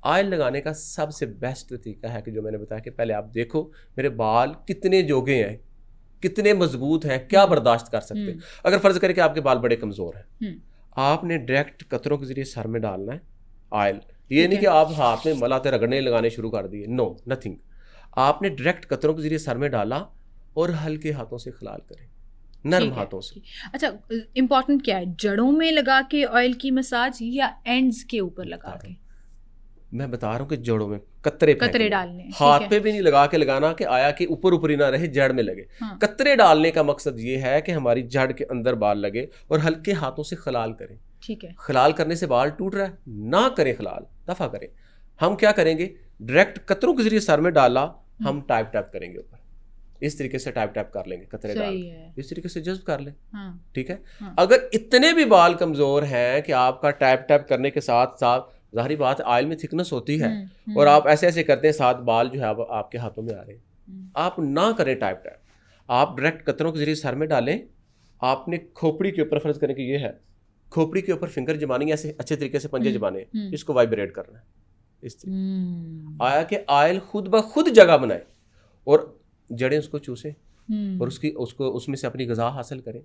Oil लगाने का सबसे बेस्ट तरीका है कि जो मैंने बताया कि पहले आप देखो मेरे बाल कितने जोगे हैं, कितने मजबूत हैं, क्या बर्दाश्त कर सकते हैं। अगर फर्ज करें कि आपके बाल बड़े कमज़ोर हैं, आपने डायरेक्ट कतरों के जरिए सर में डालना है ऑयल। ये नहीं कि आप हाथ में मलाते रगड़ने लगाने शुरू कर दिए, नो नथिंग। आपने डायरेक्ट कतरों के जरिए सर में डाला और हल्के हाथों से खलाल करें, नरम हाथों से। अच्छा, इम्पोर्टेंट क्या है, जड़ों में लगा के ऑयल की मसाज या एंड्स के ऊपर लगा के? मैं बता रहा हूँ कि जड़ों में कतरे डालने, हाथ पे भी नहीं लगा के लगाना कि आया कि ऊपर ऊपर ही ना रहे, जड़ में लगे। कतरे डालने का मकसद ये है कि हमारी जड़ के अंदर बाल लगे और हल्के हाथों से खलाल करें। ठीक है। खलाल करने से बाल टूट रहा है, ना करें खलाल, दफा करें। हम क्या करेंगे, डायरेक्ट कतरों के जरिए सर में डाला, हम टाइप टैप करेंगे ऊपर, इस तरीके से टाइप टैप कर लेंगे, कतरे डाल इस तरीके से जज्ब कर लें। ठीक है। अगर इतने भी बाल कमजोर हैं कि आपका टाइप टैप करने के साथ साथ, जाहिर बात ऑयल में थिकनेस होती है और आप ऐसे ऐसे करते हैं, साथ बाल जो है आपके हाथों में आ रहे हैं, आप ना करें टाइप टैप। आप डायरेक्ट कतरों के जरिए सर में डालें। आपने खोपड़ी के ऊपर, फर्ज करें कि ये है, खोपड़ी के ऊपर फिंगर जमानी है, ऐसे अच्छे तरीके से पंजे जमाने, इसको वाइब्रेट करना है इस तरीके। आया कि ऑयल खुद ब खुद जगह बनाए और जड़ें उसको चूसे और उसको उसमें से अपनी ग़िज़ा हासिल करें।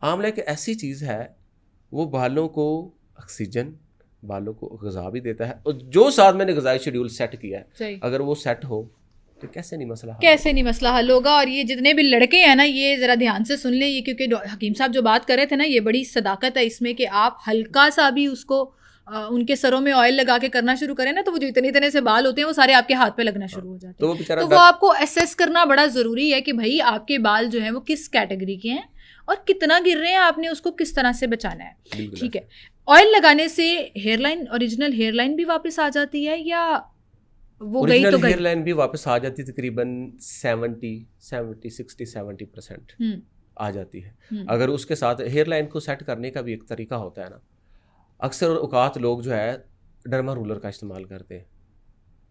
आंवला एक ऐसी चीज़ है, वो बालों को ऑक्सीजन, बालों को ग़िज़ा भी देता है। और जो साथ मैंने ग़िज़ाई शेड्यूल सेट किया है, अगर वो सेट हो तो कैसे नहीं मसला हल होगा। और ये जितने भी लड़के हैं ना, ये ज़रा ध्यान से सुन लें, ये क्योंकि हकीम साहब जो बात कर रहे थे ना, ये बड़ी सदाकत है इसमें कि आप हल्का सा भी उसको उनके सरों में ऑयल लगा के करना शुरू करें ना, तो वो जो इतने इतने से बाल होते हैं वो सारे आपके हाथ पे लगना शुरू हो जाते हैं। तो वो आपको असेस करना बड़ा ज़रूरी है कि भाई आपके बाल जो हैं वो किस कैटेगरी के हैं और कितना गिर रहे हैं, आपने उसको किस तरह से बचाना है। ठीक है। ऑयल लगाने से हेयरलाइन, ओरिजिनल हेयरलाइन भी वापस आ जाती है या वो गई तो गई? हेयरलाइन भी वापस आ जाती है, तकरीबन 60-70% आ जाती है। अगर उसके साथ हेयरलाइन को सेट करने का भी एक तरीका होता है ना, अक्सर औकात लोग जो है डर्मा रूलर का इस्तेमाल करते हैं।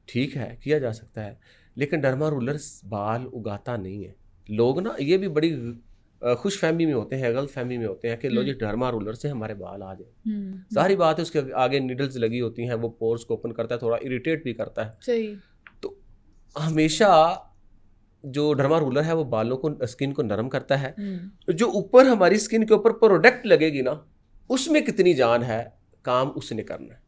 ठीक है, किया जा सकता है, लेकिन डर्मा रूलर बाल उगाता नहीं है। लोग ना ये भी बड़ी खुश फहमी में होते हैं, गलत फहमी में होते हैं कि लो जी डर्मा रूलर से हमारे बाल आ जाए। सारी बात है, उसके आगे निडल्स लगी होती हैं, वो पोर्स को ओपन करता है, थोड़ा इरिटेट भी करता है। सही। तो हमेशा जो डर्मा रूलर है वो बालों को, स्किन को नरम करता है। जो ऊपर हमारी स्किन के ऊपर प्रोडक्ट लगेगी ना, उसमें कितनी जान है, काम उसने करना है,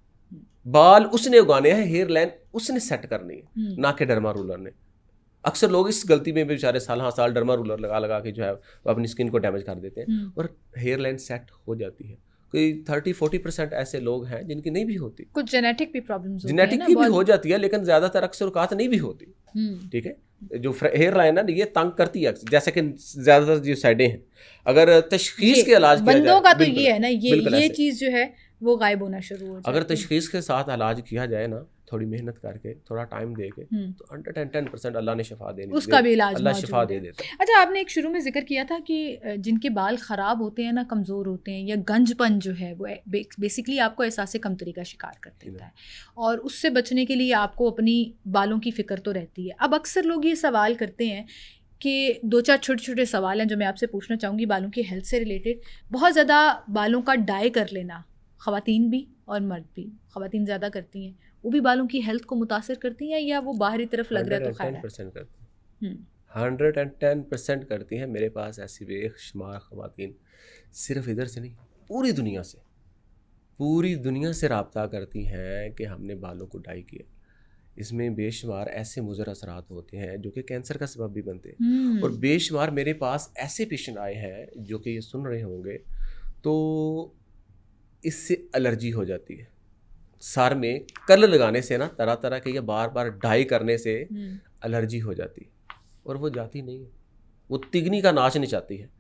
बाल उसने उगाने हैं, हेयर लाइन उसने सेट करनी है, ना कि डर्मा रूलर ने। अक्सर लोग इस गलती में भी बेचारे साल डर्मा रूलर लगा लगा के जो है वो अपनी स्किन को डैमेज कर देते हैं और हेयर लाइन सेट हो जाती है। कोई 30-40% ऐसे लोग हैं जिनकी नहीं भी होती, कुछ जेनेटिक भी प्रॉब्लम्स होती है, जेनेटिक की भी हो जाती है, लेकिन ज्यादातर अक्सर औकात नहीं भी होती। ठीक है। जो हेयर लाइन है ये तंग करती है, जैसे कि ज्यादातर जो साइडें हैं, अगर तशखीस के इलाज किया जाए, बंदों का तो ये है ना, ये चीज जो है वो गायब होना शुरू हो जाती है। अगर तशखीस के साथ इलाज किया जाए ना, थोड़ी मेहनत करके, थोड़ा टाइम दे के, तो 110% अल्लाह ने शिफा देनी, उसका भी इलाज अल्लाह शिफा दे देता है। अच्छा, आपने एक शुरू में जिक्र किया था कि जिनके बाल ख़राब होते हैं ना, कमज़ोर होते हैं, या गंजपन जो है वो बेसिकली आपको एहसास कमतरी का शिकार कर देता है, और उससे बचने के लिए आपको अपनी बालों की फ़िक्र तो रहती है। अब अक्सर लोग ये सवाल करते हैं कि 2-4 छोटे छोटे सवाल हैं जो मैं आपसे पूछना चाहूँगी बालों की हेल्थ से रिलेटेड। बहुत ज़्यादा बालों का डाई कर लेना, ख़वातीन भी और मर्द भी, ख़वातीन ज़्यादा करती हैं, वो भी बालों की हेल्थ को मुतासर करती हैं, या वो बाहरी तरफ लग रहा है तो खैर है? 110% करती हैं। मेरे पास ऐसी बेशुमार ख़वातीन, सिर्फ इधर से नहीं, पूरी दुनिया से रब्ता करती हैं कि हमने बालों को डाई किया। इसमें बेशुमार ऐसे मुज़र असरात होते हैं जो कि कैंसर का सबब भी बनते हैं। और बेशुमार मेरे पास ऐसे पेशेंट आए हैं जो कि ये सुन रहे होंगे, तो इससे एलर्जी हो जाती है। सर में कलर लगाने से ना, तरह तरह के, या बार बार डाई करने से एलर्जी हो जाती है, और वो जाती नहीं है, वो तिगनी का नाच नहीं चाहती है।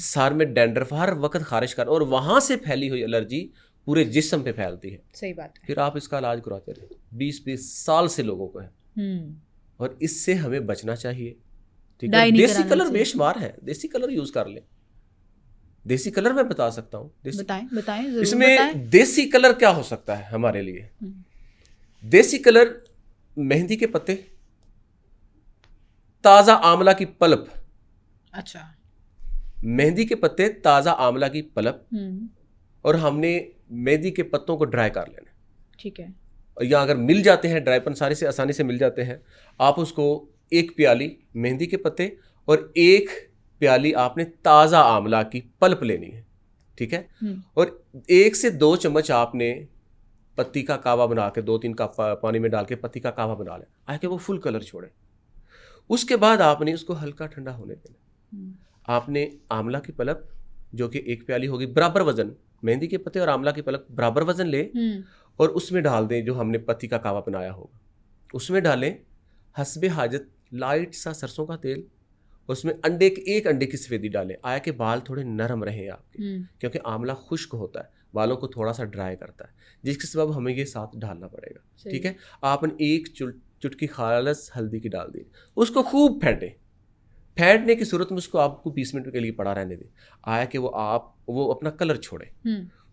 सर में डैंड्रफ हर वक्त खारिश कर, और वहाँ से फैली हुई एलर्जी पूरे जिस्म पे फैलती है। सही बात है। फिर आप इसका इलाज कराते रहे, 20-20 साल से लोगों को है, और इससे हमें बचना चाहिए। ठीक है। देसी कलर बेशुमार है, देसी कलर यूज कर लें। देसी कलर मैं बता सकता हूँ, बताएं जरूर। इसमें देसी कलर क्या हो सकता है हमारे लिए? देसी कलर, मेहंदी के पत्ते, ताजा आंवला की पल्प। अच्छा। मेहंदी के पत्ते, ताजा आंवला की पल्प, और हमने मेहंदी के पत्तों को ड्राई कर लेना। ठीक है। या अगर मिल जाते हैं ड्राईपन सारे से आसानी से मिल जाते हैं, आप उसको 1 प्याली मेहंदी के पत्ते और 1 प्याली आपने ताज़ा आंवला की पल्प लेनी है, ठीक है, और 1 से 2 चम्मच आपने पत्ती का कावा बना के 2-3 कप पानी में डाल के पत्ती का कावा बना लें, आके वो फुल कलर छोड़े। उसके बाद आपने उसको हल्का ठंडा होने देना। आपने आंवला की पल्प जो कि 1 प्याली होगी, बराबर वजन, मेहंदी के पत्ते और आंवला की पल्प बराबर वजन ले और उसमें डाल दें जो हमने पत्ती का कावा बनाया होगा, उसमें डालें हस्बे हाजत लाइट सा सरसों का तेल, उसमें 1 अंडे की सफेदी डालें, आया कि बाल थोड़े नरम रहें आपके, क्योंकि आंवला खुश्क होता है, बालों को थोड़ा सा ड्राई करता है, जिसके सबब हमें ये साथ डालना पड़ेगा, ठीक है। आपने 1 चुटकी खालस हल्दी की डाल दी, उसको खूब फेंटें। फेंटने की सूरत में उसको आपको 20 मिनट के लिए पड़ा रहने दें, आया कि वो अपना कलर छोड़े।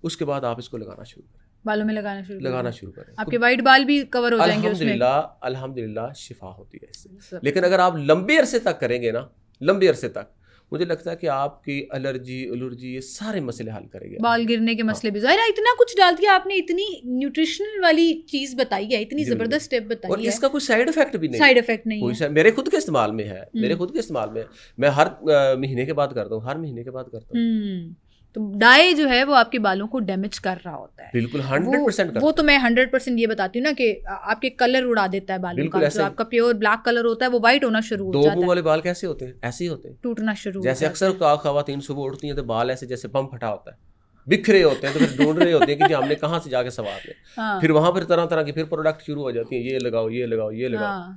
उसके बाद आप इसको लगाना शुरू करें, बालों में लगाना शुरू करें। आपके वाइट बाल भी कवर हो जाएंगे उसमें। अल्हम्दुलिल्लाह शिफा होती है इससे। लेकिन अगर आप लंबे अरसे तक करेंगे ना, लंबे अरसे तक, मुझे लगता है कि आपकी एलर्जी ये सारे मसले हल करेंगे। बाल गिरने के मसले भी। ज़ाहिर है इतना कुछ डाल दिया आपने, इतनी न्यूट्रिशनल वाली चीज बताई है, इतनी जबरदस्त स्टेप बताई है, और इसका कोई साइड इफेक्ट भी नहीं, साइड इफेक्ट नहीं है। मेरे खुद के इस्तेमाल में है, मैं हर महीने के बाद करता हूँ, तो डाई जो है वो आपके बालों को डैमेज कर रहा होता है। बिल्कुल 100% वो तो मैं 100% ये बताती हूँ ना कि आपके कलर उड़ा देता है बालों का। जो आपका प्योर ब्लैक कलर होता है वो वाइट होना शुरू हो जाता है। 2 मुंह वाले बाल कैसे होते हैं? ऐसे ही होते हैं, टूटना शुरू, जैसे अक्सर खवातीन सुबह उठती हैं तो बाल ऐसे जैसे बम फटा होता है, बिखरे होते हैं, तो फिर ढूंढ रहे होते हैं कि हमने कहाँ से जाके सवार ले। फिर वहां पर तरह तरह की फिर प्रोडक्ट शुरू हो जाती है, ये लगाओ ये लगाओ ये लगाओ।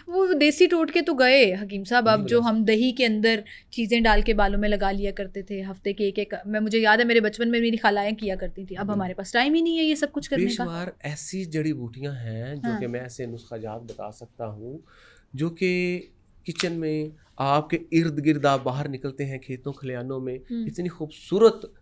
वो देसी टोटके तो गए हकीम साहब, अब जो हम दही के अंदर चीज़ें डाल के बालों में लगा लिया करते थे हफ्ते के एक मुझे याद है मेरे बचपन में मेरी खालाएं किया करती थी। अब हमारे पास टाइम ही नहीं है ये सब कुछ करने का। ऐसी जड़ी बूटियां हैं जो कि मैं ऐसे नुस्खाजात बता सकता हूँ जो कि किचन में आपके इर्द गिर्द आप बाहर निकलते हैं खेतों खलियानों में, इतनी खूबसूरत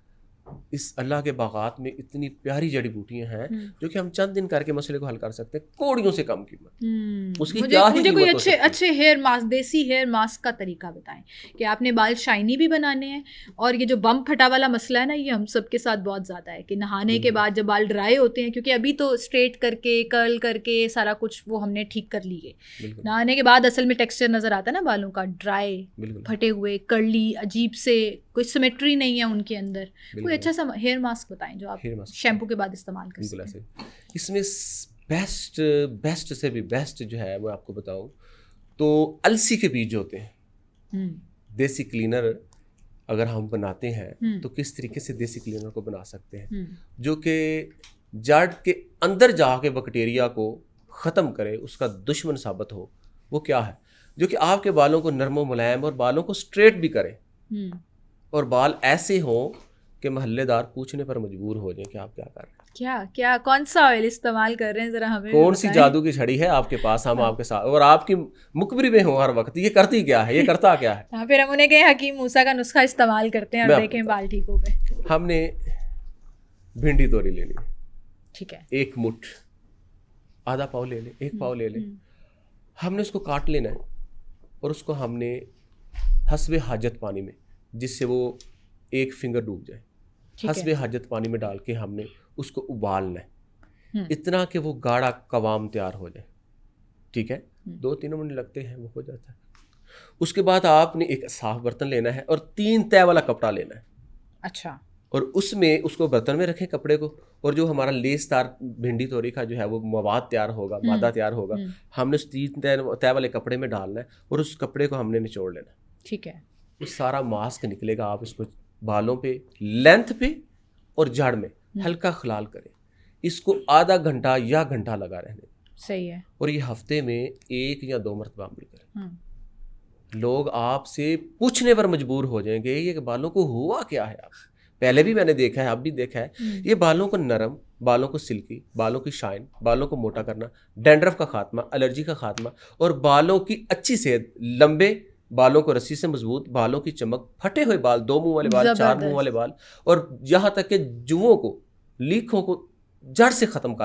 इस अल्लाह के बागात में इतनी प्यारी जड़ी बूटियां हैं जो कि हम चंद दिन करके मसले को हल कर सकते हैं, कौड़ियों से कम कीमत। उसकी मुझे कोई अच्छे हेयर मास्क, देसी हेयर मास्क का तरीका बताएं कि आपने बाल शाइनी भी बनाने हैं, और ये जो बम फटा वाला मसला है ना, ये हम सबके साथ बहुत ज़्यादा है कि नहाने के बाद जब बाल ड्राई होते हैं, क्योंकि अभी तो स्ट्रेट करके कर्ल करके सारा कुछ वो हमने ठीक कर लिए, नहाने के बाद असल में टेक्सचर नज़र आता है ना बालों का, ड्राई, फटे हुए, कर्ली, अजीब से, कोई सिमेट्री नहीं है उनके अंदर। कोई अच्छा सा हेयर मास्क बताएं जो आप शैम्पू के बाद इस्तेमाल कर सकते हैं। इसमें बेस्ट से भी बेस्ट जो है वो आपको बताऊं तो अलसी के बीज होते हैं। देसी क्लीनर अगर हम बनाते हैं तो किस तरीके से देसी क्लीनर को बना सकते हैं जो कि जड़ के अंदर जाके बैक्टीरिया को ख़त्म करे, उसका दुश्मन साबित हो। वो क्या है? जो कि आपके बालों को नरम मुलायम और बालों को स्ट्रेट भी करे, और बाल ऐसे हों कि महल्लेदार पूछने पर मजबूर हो जाए कि आप क्या कर रहे हैं, क्या कौन सा ऑयल इस्तेमाल कर रहे हैं, जरा हमें कौन सी जादू की छड़ी है आपके पास, हम आपके साथ और आपकी मुखबिरी में हो हर वक्त, ये करती क्या है, ये करता क्या है। फिर हम उन्हें कहे हकीम मूसा का नुस्खा इस्तेमाल करते हैं और देखें बाल ठीक हो गए। हमने भिंडी तोरी लेनी है, ठीक है, 1 मुट्ठ, आधा पाव ले ले, 1 पाव ले ले, हमने उसको काट लेना है और उसको हमने हस्बे हाजत पानी में, जिससे वो 1 फिंगर डूब जाए, हस्बे हाजत पानी में डाल के हमने उसको उबालना है, इतना कि वो गाढ़ा कवाम तैयार हो जाए, ठीक है। 2-3 मिनट लगते हैं, वो हो जाता है। उसके बाद आपने एक साफ बर्तन लेना है और 3 तय वाला कपड़ा लेना है। अच्छा। और उसमें उसको बर्तन में रखें कपड़े को, और जो हमारा लेसदार भिंडी तोरी का जो है वो मवाद तैयार होगा, मादा तैयार होगा, हमने उस 3 तय वाले कपड़े में डालना है और उस कपड़े को हमने निचोड़ लेना, ठीक है। वो सारा मास्क निकलेगा। आप इसको बालों पे, लेंथ पे और जड़ में हल्का खलाल करें, इसको आधा घंटा या घंटा लगा रहने। सही है। और ये हफ्ते में 1 या 2 मरतबा अमल करें। लोग आपसे पूछने पर मजबूर हो जाएंगे ये बालों को हुआ क्या है। आप पहले भी मैंने देखा है, अब भी देखा है, ये बालों को नरम, बालों को सिल्की, बालों की शाइन, बालों को मोटा करना, डैंड्रफ का खात्मा, एलर्जी का खात्मा, और बालों की अच्छी सेहत, लंबे बालों को रस्सी से मजबूत, बालों की चमक, फटे हुए बाल, 2 मुंह वाले बाल, 4 मुंह वाले बाल, और यहाँ तक के जुओं को, लीखों को जड़ से ख़त्म कर